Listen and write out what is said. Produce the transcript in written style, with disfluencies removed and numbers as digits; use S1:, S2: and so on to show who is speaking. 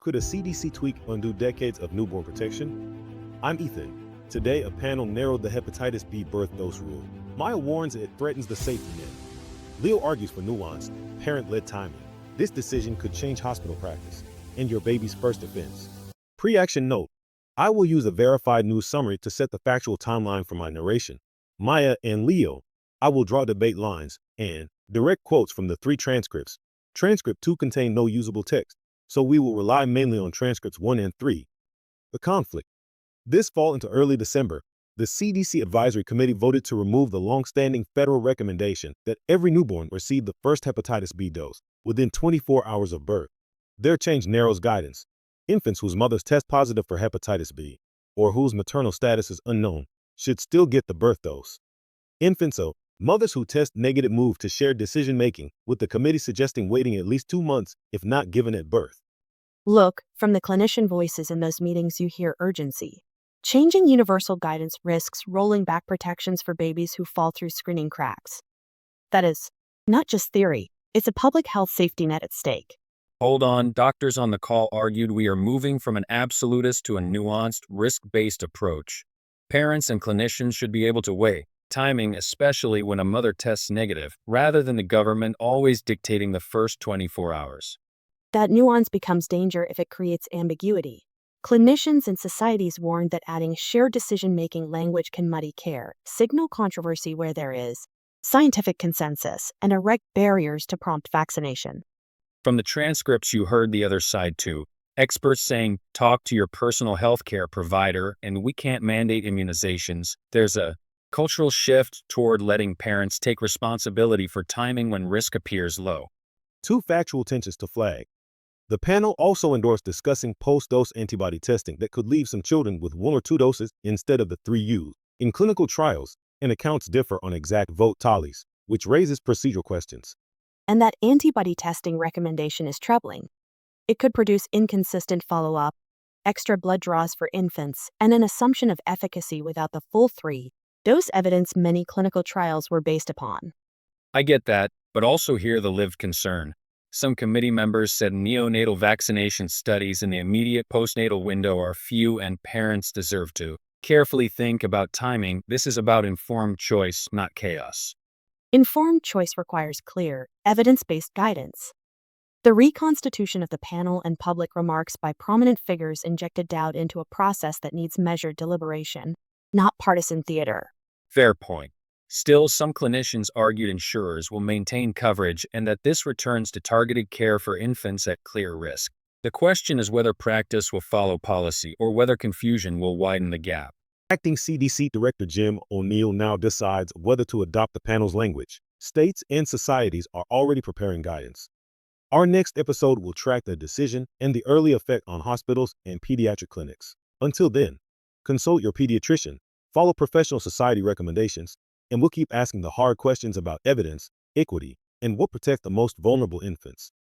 S1: Could a CDC tweak undo decades of newborn protection? I'm Ethan. Today, a panel narrowed the hepatitis B birth dose rule. Maya warns it threatens the safety net. Leo argues for nuanced, parent-led timing. This decision could change hospital practice and your baby's first offense. Pre-action note: I will use a verified news summary to set the factual timeline for my narration. Maya and Leo: I will draw debate lines and direct quotes from the 3 transcripts. Transcript 2 contained no usable text, so we will rely mainly on transcripts 1 and 3. The conflict. This fall into early December, the CDC Advisory Committee voted to remove the long-standing federal recommendation that every newborn receive the first hepatitis B dose within 24 hours of birth. Their change narrows guidance. Infants whose mothers test positive for hepatitis B or whose maternal status is unknown should still get the birth dose. Mothers who test negative move to shared decision-making, with the committee suggesting waiting at least 2 months if not given at birth.
S2: Look, from the clinician voices in those meetings you hear urgency. Changing universal guidance risks rolling back protections for babies who fall through screening cracks. That is, not just theory, it's a public health safety net at stake.
S3: Hold on, doctors on the call argued we are moving from an absolutist to a nuanced, risk-based approach. Parents and clinicians should be able to weigh timing, especially when a mother tests negative, rather than the government always dictating the first 24 hours.
S2: That nuance becomes danger if it creates ambiguity. Clinicians and societies warn that adding shared decision-making language can muddy care, signal controversy where there is scientific consensus, and erect barriers to prompt vaccination.
S3: From the transcripts you heard the other side too. Experts saying, talk to your personal healthcare provider, and we can't mandate immunizations. There's a cultural shift toward letting parents take responsibility for timing when risk appears low.
S1: 2 factual tensions to flag. The panel also endorsed discussing post-dose antibody testing that could leave some children with 1 or 2 doses instead of the 3 used. In clinical trials, and accounts differ on exact vote tallies, which raises procedural questions.
S2: And that antibody testing recommendation is troubling. It could produce inconsistent follow-up, extra blood draws for infants, and an assumption of efficacy without the full 3-dose evidence many clinical trials were based upon.
S3: I get that, but also hear the lived concern. Some committee members said neonatal vaccination studies in the immediate postnatal window are few and parents deserve to carefully think about timing. This is about informed choice, not chaos.
S2: Informed choice requires clear, evidence-based guidance. The reconstitution of the panel and public remarks by prominent figures injected doubt into a process that needs measured deliberation, not partisan theater.
S3: Fair point. Still, some clinicians argued insurers will maintain coverage and that this returns to targeted care for infants at clear risk. The question is whether practice will follow policy or whether confusion will widen the gap.
S1: Acting CDC Director O'Neill now decides whether to adopt the panel's language. States and societies are already preparing guidance. Our next episode will track the decision and the early effect on hospitals and pediatric clinics. Until then, consult your pediatrician, follow professional society recommendations, and we'll keep asking the hard questions about evidence, equity, and what protects the most vulnerable infants.